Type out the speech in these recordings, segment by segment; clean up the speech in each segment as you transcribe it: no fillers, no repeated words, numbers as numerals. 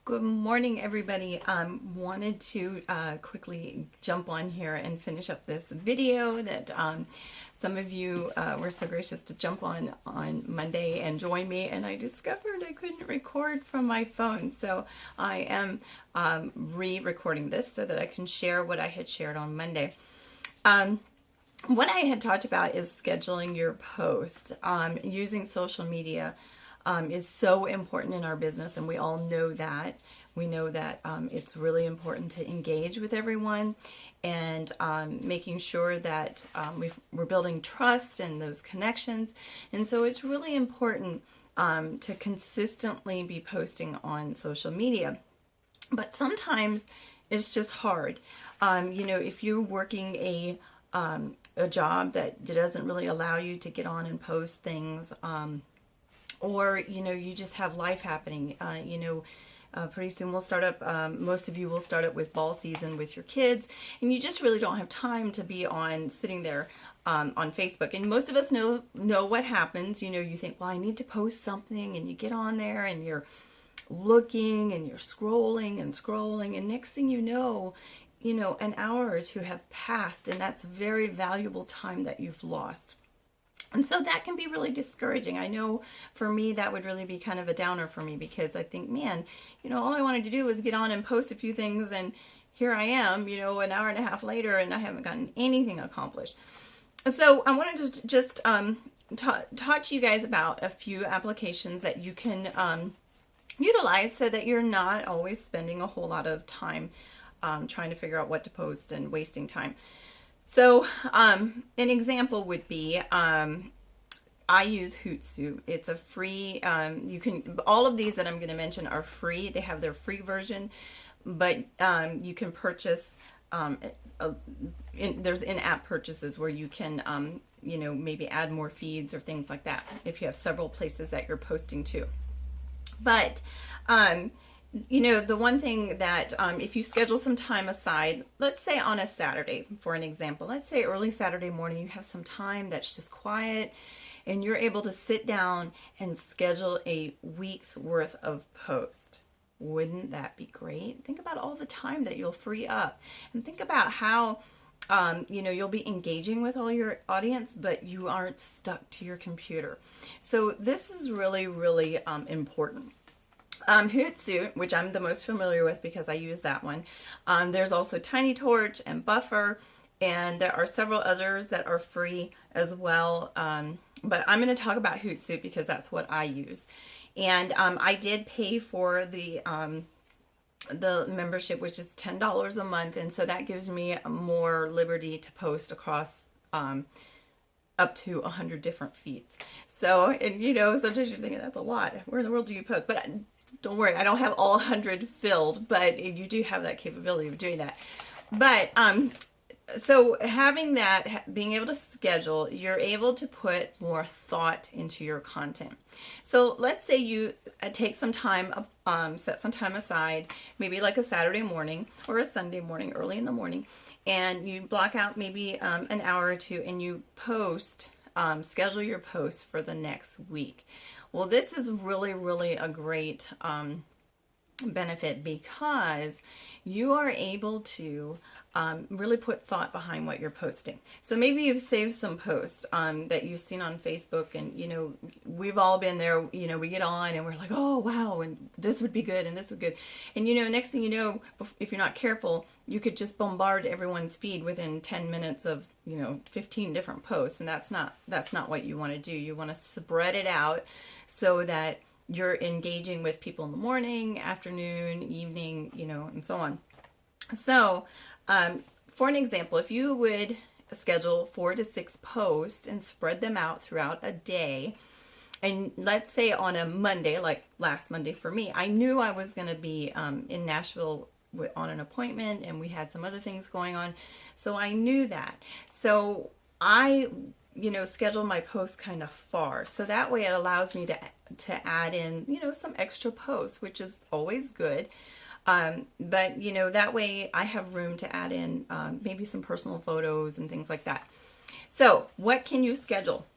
Good morning, everybody. Wanted to quickly jump on here and finish up this video that some of you were so gracious to jump on Monday and join me, and I discovered I couldn't record from my phone. So I am re-recording this so that I can share what I had shared on Monday. What I had talked about is scheduling your posts. Using social media is so important in our business, and we all know that. We know that it's really important to engage with everyone and making sure that we're building trust and those connections. And so it's really important to consistently be posting on social media. But sometimes it's just hard. If you're working a job that doesn't really allow you to get on and post things, or you just have life happening. Pretty soon we'll start up, most of you will start up with ball season with your kids, and you just really don't have time to be on sitting there on Facebook. And most of us know what happens. You think, well, I need to post something, and you get on there and you're looking and you're scrolling and next thing you know, an hour or two have passed, and that's very valuable time that you've lost. And so that can be really discouraging. I know for me, that would really be kind of a downer for me, because I think, man, all I wanted to do was get on and post a few things, and here I am, an hour and a half later, and I haven't gotten anything accomplished. So I wanted to just talk to you guys about a few applications that you can utilize so that you're not always spending a whole lot of time trying to figure out what to post and wasting time. So an example would be, I use Hootsuite. It's a free, all of these that I'm going to mention are free. They have their free version, but you can purchase, there's in-app purchases where you can, maybe add more feeds or things like that if you have several places that you're posting to. But the one thing that if you schedule some time aside, let's say on a Saturday, for an example, let's say early Saturday morning, you have some time that's just quiet, and you're able to sit down and schedule a week's worth of post. Wouldn't that be great? Think about all the time that you'll free up, and think about how you'll be engaging with all your audience, but you aren't stuck to your computer. So this is really, really important. Hootsuite, which I'm the most familiar with because I use that one. There's also TinyTorch and Buffer, and there are several others that are free as well. But I'm going to talk about Hootsuite because that's what I use. And I did pay for the membership, which is $10 a month, and so that gives me more liberty to post across up to 100 different feeds. So, and sometimes you're thinking that's a lot. Where in the world do you post? But don't worry, I don't have all 100 filled, but you do have that capability of doing that. But so having that, being able to schedule, you're able to put more thought into your content. So let's say you take some time, set some time aside, maybe like a Saturday morning or a Sunday morning, early in the morning, and you block out maybe an hour or two, and you post, schedule your posts for the next week. Well, this is really, really a great benefit, because you are able to really put thought behind what you're posting. So maybe you've saved some posts that you've seen on Facebook, and we've all been there. We get on and we're like, oh wow, and this would be good, and this would be good, and next thing you know, if you're not careful, you could just bombard everyone's feed within 10 minutes of 15 different posts, and that's not what you want to do. You want to spread it out so that you're engaging with people in the morning, afternoon, evening, and so on. So, for an example, if you would schedule 4 to 6 posts and spread them out throughout a day, and let's say on a Monday, like last Monday for me, I knew I was going to be in Nashville on an appointment, and we had some other things going on, so I knew that. So I schedule my posts kind of far, so that way it allows me to add in some extra posts, which is always good. But that way I have room to add in maybe some personal photos and things like that. So what can you schedule?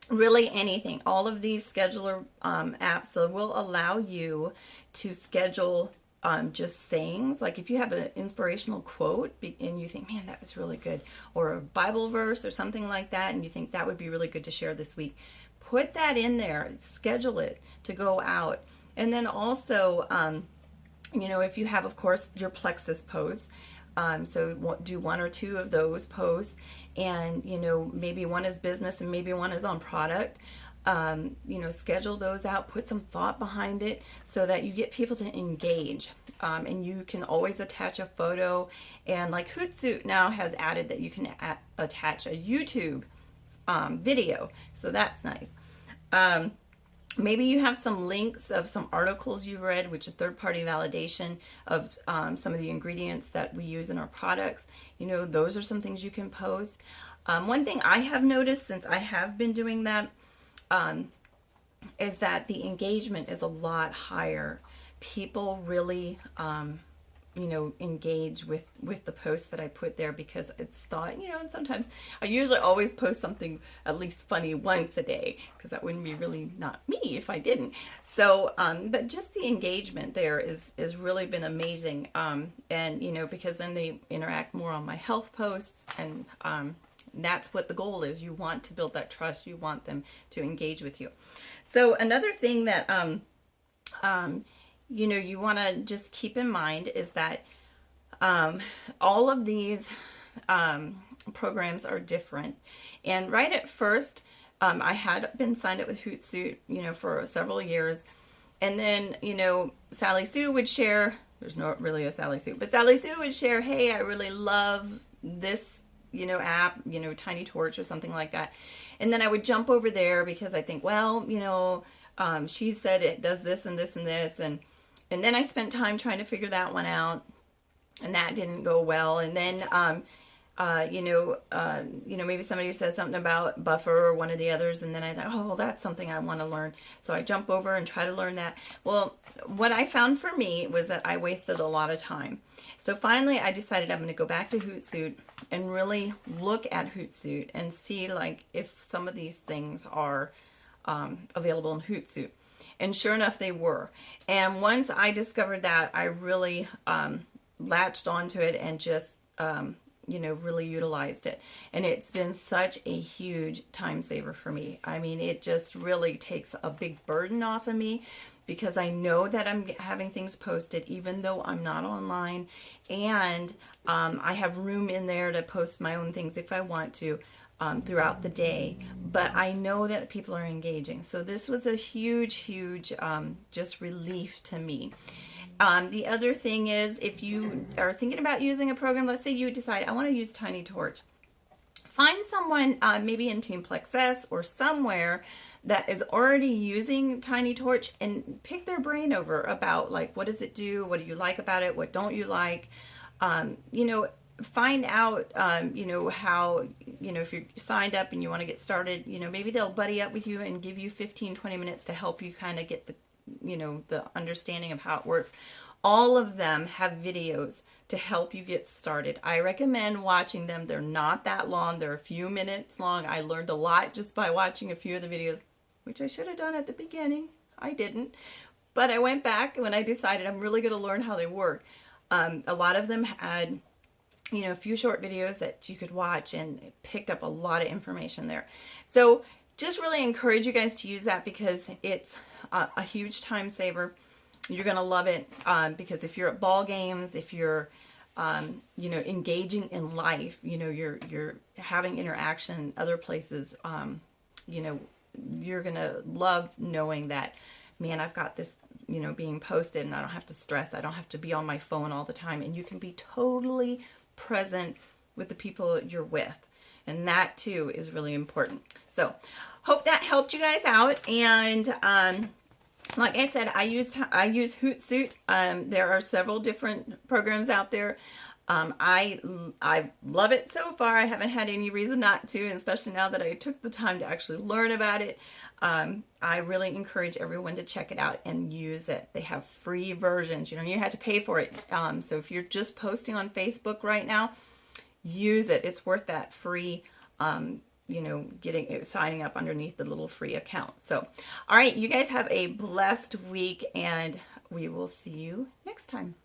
Really anything. All of these scheduler apps that will allow you to schedule just sayings. Like if you have an inspirational quote and you think, man, that was really good, or a Bible verse or something like that, and you think that would be really good to share this week, put that in there, schedule it to go out. And then also, if you have, of course, your Plexus posts, so do 1 or 2 of those posts, and, maybe one is business and maybe one is on product. Schedule those out, put some thought behind it so that you get people to engage. And you can always attach a photo, and like Hootsuite now has added that you can attach a YouTube video, so that's nice. Maybe you have some links of some articles you've read, which is third-party validation of some of the ingredients that we use in our products. Those are some things you can post. One thing I have noticed since I have been doing that is that the engagement is a lot higher. People really, engage with the posts that I put there, because it's thought, and sometimes I usually always post something at least funny once a day, because that wouldn't be really not me if I didn't. So, but just the engagement there is really been amazing. And, because then they interact more on my health posts, and, that's what the goal is. You want to build that trust. You want them to engage with you. So another thing that, you want to just keep in mind is that all of these programs are different. And right at first, I had been signed up with Hootsuite, for several years. And then, Sally Sue would share, there's not really a Sally Sue, but Sally Sue would share, hey, I really love this app, Tiny Torch or something like that. And then I would jump over there because I think, well, she said it does this and this and this. And then I spent time trying to figure that one out, and that didn't go well. And then, maybe somebody says something about buffer or one of the others. And then I thought, oh, well, that's something I want to learn. So I jump over and try to learn that. Well, what I found for me was that I wasted a lot of time. So finally, I decided I'm going to go back to Hootsuite and really look at Hootsuite and see like if some of these things are available in Hootsuite. And sure enough, they were. And once I discovered that, I really latched onto it and just, really utilized it. And it's been such a huge time saver for me. I mean, it just really takes a big burden off of me, because I know that I'm having things posted even though I'm not online, and I have room in there to post my own things if I want to throughout the day, but I know that people are engaging. So this was a huge just relief to me. The other thing is, if you are thinking about using a program, let's say you decide, I want to use Tiny Torch. Find someone maybe in Team Plexus or somewhere that is already using Tiny Torch, and pick their brain over about like, what does it do? What do you like about it? What don't you like? Find out, how, if you're signed up and you want to get started, maybe they'll buddy up with you and give you 15-20 minutes to help you kind of get the understanding of how it works. All of them have videos to help you get started. I recommend watching them. They're not that long. They're a few minutes long. I learned a lot just by watching a few of the videos, which I should have done at the beginning. I didn't. But I went back when I decided I'm really going to learn how they work. A lot of them had, a few short videos that you could watch, and it picked up a lot of information there. So just really encourage you guys to use that, because it's a huge time saver. You're going to love it, because if you're at ball games, if you're, engaging in life, you're having interaction other places, you're going to love knowing that, man, I've got this, being posted, and I don't have to stress. I don't have to be on my phone all the time, and you can be totally present with the people you're with. And that too is really important. So hope that helped you guys out. And like I said, I use Hootsuite. There are several different programs out there. I love it so far. I haven't had any reason not to, and especially now that I took the time to actually learn about it. I really encourage everyone to check it out and use it. They have free versions. You have to pay for it. So if you're just posting on Facebook right now, use it. It's worth that free, signing up underneath the little free account. So, all right, you guys have a blessed week, and we will see you next time.